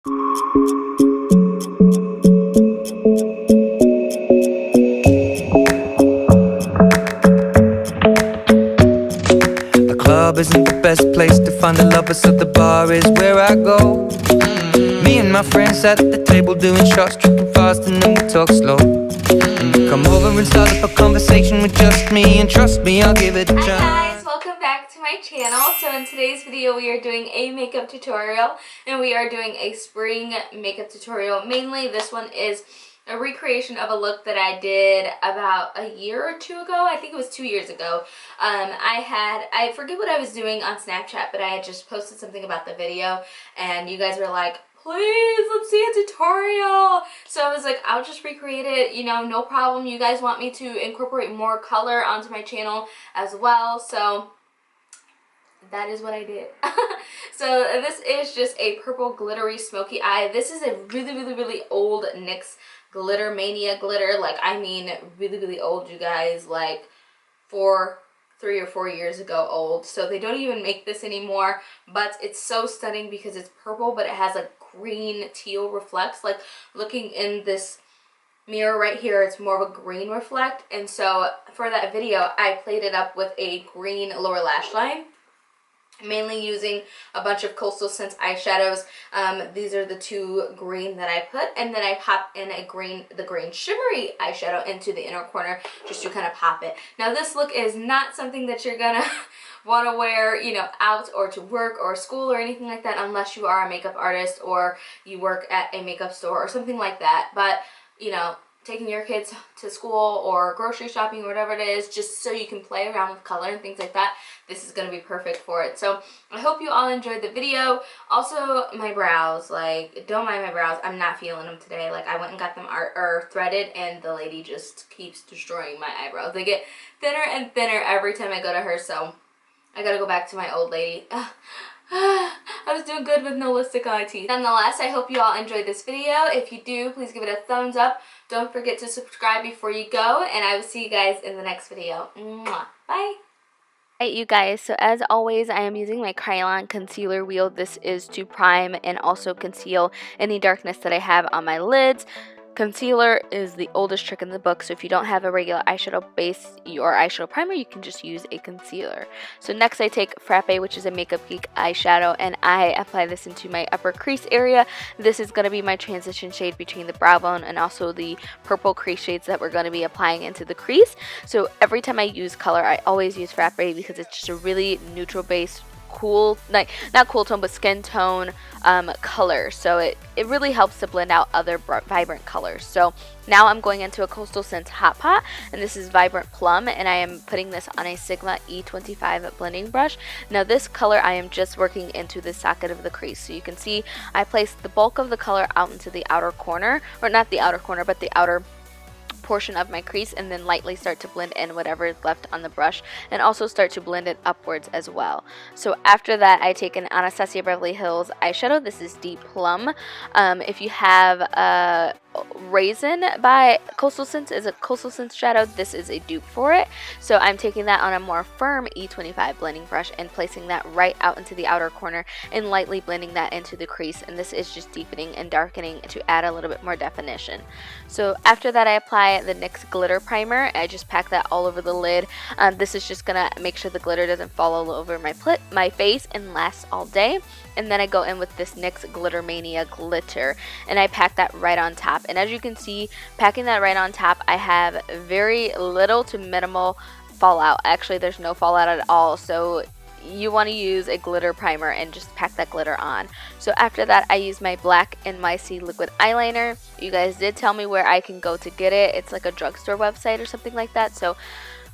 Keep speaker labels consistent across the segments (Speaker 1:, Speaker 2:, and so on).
Speaker 1: The club isn't the best place to find the lovers, so the bar is where I go. Me and my friends at the table doing shots, tripping fast, and then we talk slow. And you come over and start up a conversation with just me, and trust me, I'll give it a try.
Speaker 2: Hi guys, welcome back to my channel. So in today's video we are doing a makeup tutorial, and we are doing a spring makeup tutorial. Mainly this one is a recreation of a look that I did about a year or two ago. I think it was 2 years ago. I forget what I was doing on Snapchat, but I had just posted something about the video, and you guys were like, please, let's see a tutorial. So I was like, I'll just recreate it, you know, no problem. You guys want me to incorporate more color onto my channel as well, so that is what I did. So this is just a purple glittery smoky eye. This is a really old NYX Glitter Mania glitter. Like, I mean really old, you guys, like 3 or 4 years ago old. So they don't even make this anymore, but it's so stunning because it's purple, but it has a green teal reflex. Like, looking in this mirror right here, it's more of a green reflect. And so for that video, I played it up with a green lower lash line, mainly using a bunch of Coastal Scents eyeshadows. These are the two green that I put, and then I pop in the green shimmery eyeshadow into the inner corner just to kind of pop it. Now this look is not something that you're gonna want to wear, you know, out or to work or school or anything like that, unless you are a makeup artist or you work at a makeup store or something like that. But, you know, taking your kids to school or grocery shopping or whatever it is, just so you can play around with color and things like that, this is going to be perfect for it. So I hope you all enjoyed the video. Also, my brows, like, don't mind my brows. I'm not feeling them today. Like, I went and got them threaded, and the lady just keeps destroying my eyebrows. They get thinner and thinner every time I go to her, so I gotta go back to my old lady. I was doing good with no lipstick on my teeth. Nonetheless, I hope you all enjoyed this video. If you do, please give it a thumbs up. Don't forget to subscribe before you go, and I will see you guys in the next video. Mwah. Bye! Alright, you guys, so as always, I am using my Kryolan concealer wheel. This is to prime and also conceal any darkness that I have on my lids. Concealer is the oldest trick in the book, so if you don't have a regular eyeshadow base or eyeshadow primer, you can just use a concealer. So next I take Frappe, which is a MakeupGeek eyeshadow, and I apply this into my upper crease area. This is going to be my transition shade between the brow bone and also the purple crease shades that we're going to be applying into the crease. So every time I use color, I always use Frappe because it's just a really neutral base, cool, like not cool tone, but skin tone color. So it really helps to blend out other vibrant colors. So now I'm going into a Coastal Scents Hot Pot, and this is Vibrant Plum, and I am putting this on a Sigma E25 blending brush. Now this color I am just working into the socket of the crease. So you can see I placed the bulk of the color out into the outer corner, or not the outer corner, but the outer portion of my crease, and then lightly start to blend in whatever is left on the brush, and also start to blend it upwards as well. So after that, I take an Anastasia Beverly Hills eyeshadow. This is Deep Plum. If you have Raisin by Coastal Scents is a Coastal Scents shadow, this is a dupe for it. So I'm taking that on a more firm E25 blending brush and placing that right out into the outer corner and lightly blending that into the crease, and this is just deepening and darkening to add a little bit more definition. So after that, I apply the NYX Glitter Primer. I just pack that all over the lid. This is just gonna make sure the glitter doesn't fall all over my face and last all day. And then I go in with this NYX Glitter Mania glitter, and I pack that right on top. And as you can see, packing that right on top, I have very little to minimal fallout. Actually, there's no fallout at all. So you want to use a glitter primer and just pack that glitter on. So after that, I use my black NYC liquid eyeliner. You guys did tell me where I can go to get it. It's like a drugstore website or something like that. So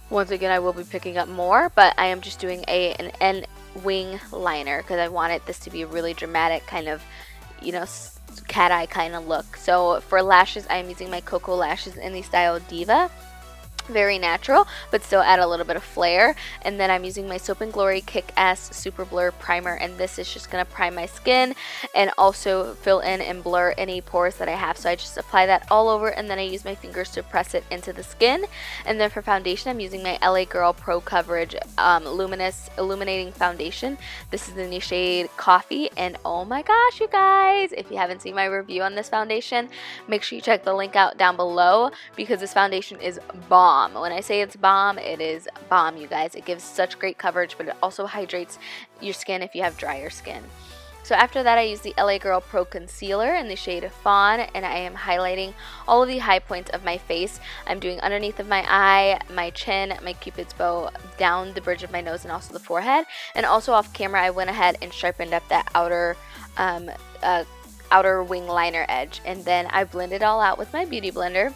Speaker 2: once again, I will be picking up more, but I am just doing an N wing liner because I wanted this to be a really dramatic kind of, you know, cat eye kind of look. So for lashes, I am using my Koko lashes in the style Diva. Very natural, but still add a little bit of flair. And then I'm using my Soap & Glory Kick-Ass Super Blur Primer, and this is just going to prime my skin and also fill in and blur any pores that I have. So I just apply that all over, and then I use my fingers to press it into the skin. And then for foundation, I'm using my LAGirl Pro Coverage Luminous Illuminating Foundation. This is in the shade Coffee, and oh my gosh, you guys, if you haven't seen my review on this foundation, make sure you check the link out down below, because this foundation is bomb. When I say it's bomb, it is bomb, you guys. It gives such great coverage, but it also hydrates your skin if you have drier skin. So after that, I use the LAGirl Pro Concealer in the shade Fawn, and I am highlighting all of the high points of my face. I'm doing underneath of my eye, my chin, my cupid's bow, down the bridge of my nose, and also the forehead. And also off camera, I went ahead and sharpened up that outer wing liner edge, and then I blend it all out with my beauty blender.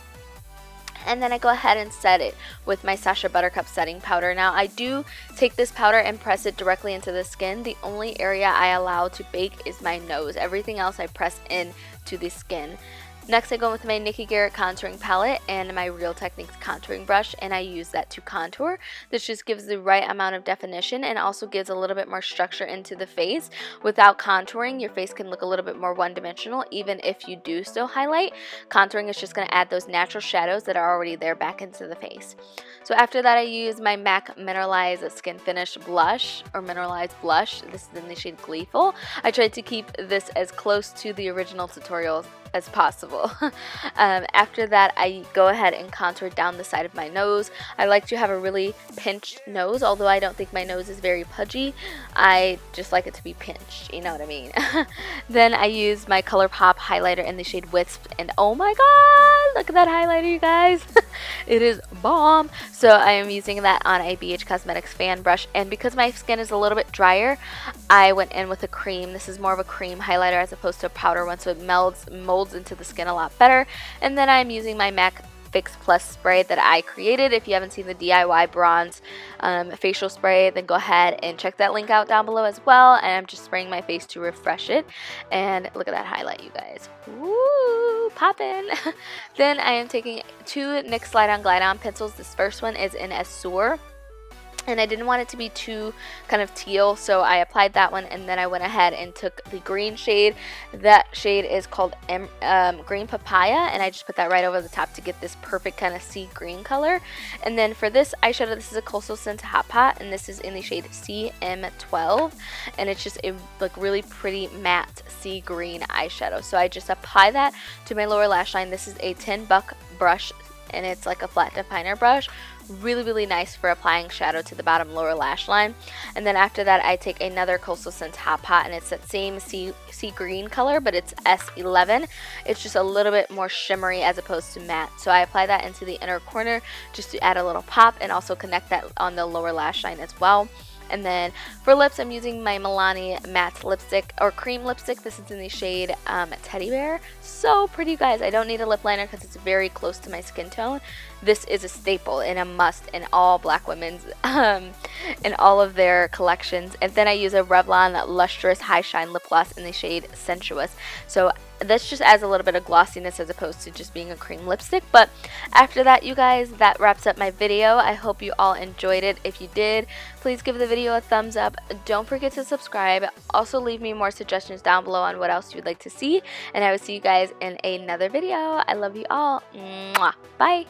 Speaker 2: And then I go ahead and set it with my Sacha Buttercup setting powder. Now I do take this powder and press it directly into the skin. The only area I allow to bake is my nose. Everything else I press in to the skin. Next, I go with my Nikki Garrett contouring palette and my Real Techniques contouring brush, and I use that to contour. This just gives the right amount of definition and also gives a little bit more structure into the face. Without contouring, your face can look a little bit more one-dimensional, even if you do still highlight. Contouring is just going to add those natural shadows that are already there back into the face. So after that, I use my MAC Mineralized Skin Finish Blush, or Mineralized Blush. This is in the shade Gleeful. I tried to keep this as close to the original tutorial as possible. After that, I go ahead and contour down the side of my nose. I like to have a really pinched nose, although I don't think my nose is very pudgy. I just like it to be pinched, you know what I mean. Then I use my Colourpop highlighter in the shade Wisp, and oh my god, look at that highlighter, you guys. It is bomb. So I am using that on a BH Cosmetics fan brush, and because my skin is a little bit drier, I went in with a cream. This is more of a cream highlighter as opposed to a powder one, so it molds into the skin a lot better. And then I'm using my MAC Fix Plus spray that I created. If you haven't seen the DIY bronze facial spray, then go ahead and check that link out down below as well. And I'm just spraying my face to refresh it. And look at that highlight, you guys. Woo, poppin'. Then I am taking two NYX Slide On Glide On pencils. This first one is in Azure, and I didn't want it to be too kind of teal, so I applied that one, and then I went ahead and took the green shade. That shade is called Green Papaya, and I just put that right over the top to get this perfect kind of sea green color. And then for this eyeshadow, this is a Coastal Scents Hot Pot, and this is in the shade CM12, and it's just a like really pretty matte sea green eyeshadow. So I just apply that to my lower lash line. This is a $10 brush, and it's like a flat definer brush. Really nice for applying shadow to the bottom lower lash line. And then after that, I take another Coastal Scents Hot Pot, and it's that same sea green color, but it's S11. It's just a little bit more shimmery as opposed to matte. So I apply that into the inner corner just to add a little pop, and also connect that on the lower lash line as well. And then for lips, I'm using my Milani matte lipstick, or cream lipstick. This is in the shade Teddy Bear. So pretty, you guys. I don't need a lip liner because it's very close to my skin tone. This is a staple and a must in all black women's, in all of their collections. And then I use a Revlon Lustrous High Shine Lip Gloss in the shade Sensuous. So this just adds a little bit of glossiness as opposed to just being a cream lipstick. But after that, you guys, that wraps up my video. I hope you all enjoyed it. If you did, please give the video a thumbs up. Don't forget to subscribe. Also leave me more suggestions down below on what else you'd like to see, and I will see you guys in another video. I love you all. Mwah. Bye.